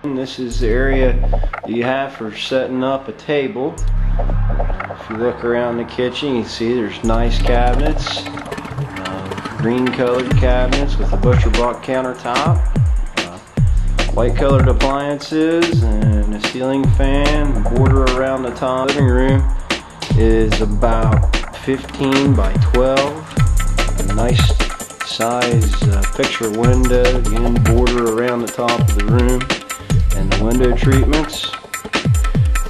This is the area you have for setting up a table. If you look around the kitchen, you see there's nice cabinets, green colored cabinets with a butcher block countertop, white colored appliances, and a ceiling fan. The border around the top. Living room is about 15 by 12. A nice size picture window, again border around the top of the room, and the window treatments.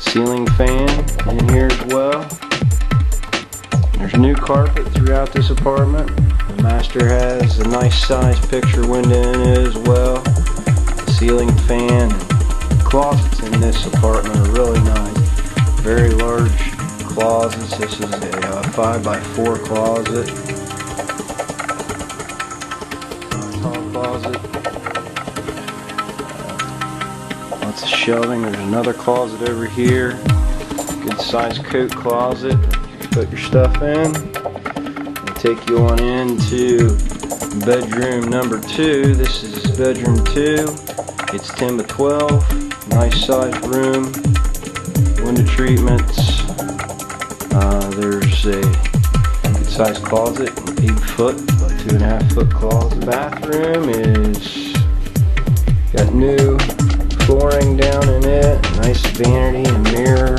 Ceiling fan in here as well. There's new carpet throughout this apartment. The master has a nice size picture window in it as well. The ceiling fan and closets in this apartment are really nice. Very large closets. This is a 5 by 4 closet. Tall closet. Lots of shelving. There's another closet over here. Good sized coat closet. Put your stuff in. I'll take you on into bedroom number 2. This is bedroom 2. It's 10 by 12. Nice sized room. Window treatments. There's a good sized closet, 8 foot by 2.5 foot closet. Bathroom is got new flooring down in it, nice vanity and mirror.